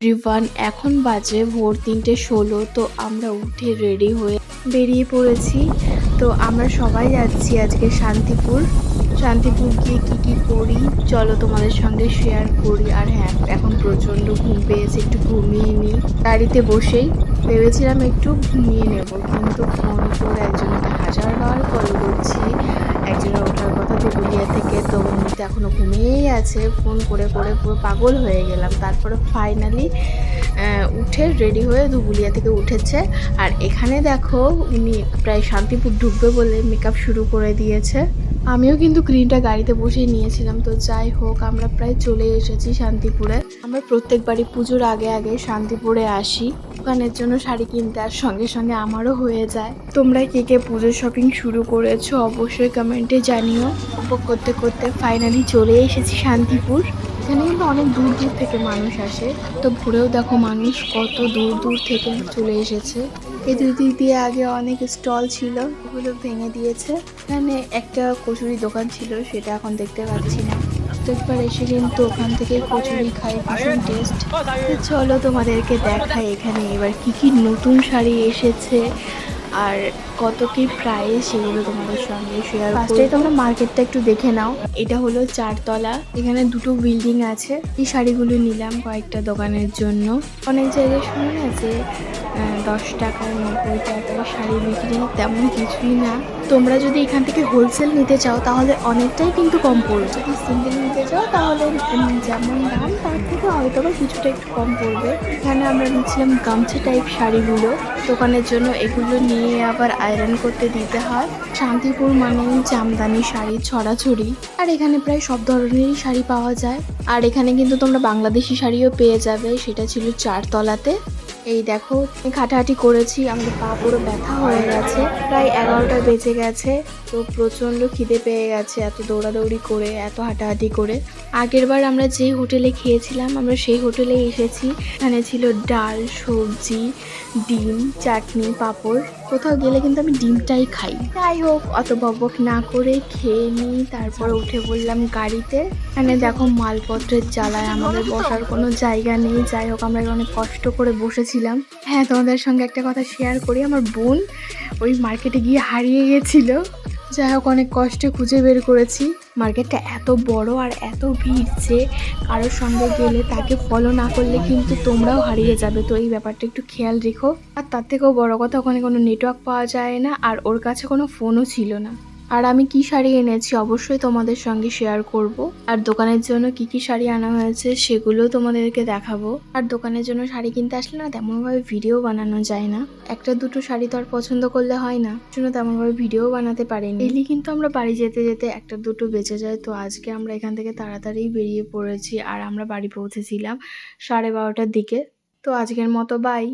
Everyone, এখন বাজে ভোর 3:16। তো আমরা উঠে রেডি হয়ে বেরিয়ে পড়েছি। তো আমরা সবাই যাচ্ছি আজকে শান্তিপুর গিয়ে কি করি চলো তোমাদের সঙ্গে শেয়ার করি। আর হ্যাঁ, এখন প্রচণ্ড ঘুম পেয়েছে, একটু ঘুমিয়ে নিই। গাড়িতে বসেই ভেবেছিলাম একটু ঘুমিয়ে নেব, কিন্তু ফোন করে একজনকে হাজারবার কল করছি। একজনের ওঠার কথা দেবুলিয়া থেকে, তো উনি তো এখনও ঘুমিয়েই আছে। ফোন করে করে পুরো পাগল হয়ে গেলাম। তারপরে ফাইনালি উঠে রেডি হয়ে ধুবুলিয়া থেকে উঠেছে। আর এখানে দেখো উনি প্রায় শান্তিপুর ঢুকবে বলে মেকআপ শুরু করে দিয়েছে। আমিও কিন্তু ক্রিমটা গাড়িতে বসেই নিয়েছিলাম। তো যাই হোক, আমরা প্রায় চলে এসেছি শান্তিপুরে। আমরা প্রত্যেকবারই পুজোর আগে আগে শান্তিপুরে আসি দোকানের জন্য শাড়ি কিনতে, আর সঙ্গে সঙ্গে আমারও হয়ে যায়। তোমরা কে কে পুজোর শপিং শুরু করেছো অবশ্যই কমেন্টে জানিও। উপভোগ করতে করতে ফাইনালি চলে এসেছি শান্তিপুর। এখানে কিন্তু অনেক দূর দূর থেকে মানুষ আসে। তো ভোরেও দেখো মানুষ কত দূর দূর থেকে চলে এসেছে। এই দুই দিক দিয়ে আগে অনেক স্টল ছিল, ওগুলো ভেঙে দিয়েছে। এখানে একটা কচুরি দোকান ছিল, সেটা এখন দেখতে পাচ্ছি না। প্রত্যেকবার এসে কিন্তু ওখান থেকে কচুরি খাই, ভীষণ টেস্ট। চলো তোমাদেরকে দেখাই এখানে এবার কি কি নতুন শাড়ি এসেছে আর কত কি প্রাইস, সেগুলো তোমাদের সঙ্গে শেয়ার করব। ফার্স্টে তোমরা মার্কেটটা একটু দেখে নাও। এটা হলো 4 তলা, এখানে দুটো বিল্ডিং আছে। এই শাড়িগুলো নিলাম কয়েকটা দোকানের জন্য। অনেক জায়গায় শুনে না যে 10 টাকায় 90 টাকায় শাড়ি বিক্রি, তেমন কিছুই না। তোমরা যদি এখান থেকে হোলসেল নিতে চাও তাহলে অনেকটাই কিন্তু কম পড়বে। যদি সিঙ্গেল নিতে চাও তাহলে যেমন দাম তার থেকে হয়তো বা কিছুটা একটু কম পড়বে। এখানে আমরা নিচ্ছিলাম গামছা টাইপ শাড়িগুলো দোকানের জন্য। এগুলো নিয়ে আবার আয়রন করতে দিতে হয়। শান্তিপুর মানে জামদানি শাড়ি ছড়াছড়ি, আর এখানে প্রায় সব ধরনেরই শাড়ি পাওয়া যায়। আর এখানে কিন্তু তোমরা বাংলাদেশি শাড়িও পেয়ে যাবে। সেটা ছিল 4 তলাতে। এই দেখো হাঁটাহাঁটি করেছি, আমাদের পা পুরো ব্যথা হয়ে গেছে। প্রায় 11টা বেজে গেছে। তো প্রচণ্ড খিদে পেয়ে গেছে এত দৌড়াদৌড়ি করে, এত হাঁটাহাঁটি করে। আগের বার আমরা যেই হোটেলে খেয়েছিলাম আমরা সেই হোটেলে এসেছি। এখানে ছিল ডাল, সবজি, ডিম, চাটনি, পাঁপড়। কোথাও গেলে কিন্তু আমি ডিমটাই খাই। যাই হোক, অত বকবক না করে খেয়ে নিই, তারপরে উঠে পড়লাম গাড়িতে। এখানে দেখো মালপত্রের জ্বালায় আমাদের বসার কোনো জায়গা নেই। যাই হোক, আমরা অনেক কষ্ট করে বসেছিলাম। হ্যাঁ, তোমাদের সঙ্গে একটা কথা শেয়ার করি। আমার বোন ওই মার্কেটে গিয়ে হারিয়ে গেছিল। যাই হোক, অনেক কষ্টে খুঁজে বের করেছি। মার্কেটটা এত বড় আর এত ভিড় যে কারোর সঙ্গে গেলে তাকে ফলো না করলে কিন্তু তোমরাও হারিয়ে যাবে। তো এই ব্যাপারটা একটু খেয়াল রেখো। আর তার থেকেও বড় কথা, ওখানে কোনো নেটওয়ার্ক পাওয়া যায় না, আর ওর কাছে কোনো ফোনও ছিল না। আর আমি কি শাড়ি এনেছি অবশ্যই তোমাদের সঙ্গে শেয়ার করব। আর দোকানের জন্য কি কি শাড়ি আনা হয়েছে সেগুলোও তোমাদেরকে দেখাবো। আর দোকানের জন্য শাড়ি কিনতে আসলে না তেমনভাবে ভিডিও বানানো যায় না। একটা দুটো শাড়ি তো আর পছন্দ করলে হয় না, জন্য তেমনভাবে ভিডিও বানাতে পারিনি। ডেইলি কিন্তু আমরা বাড়ি যেতে যেতে একটা দুটো বেঁচে যায়। তো আজকে আমরা এখান থেকে তাড়াতাড়ি বেরিয়ে পড়েছি, আর আমরা বাড়ি পৌঁছেছিলাম 12:30টার দিকে। তো আজকের মতো বাই।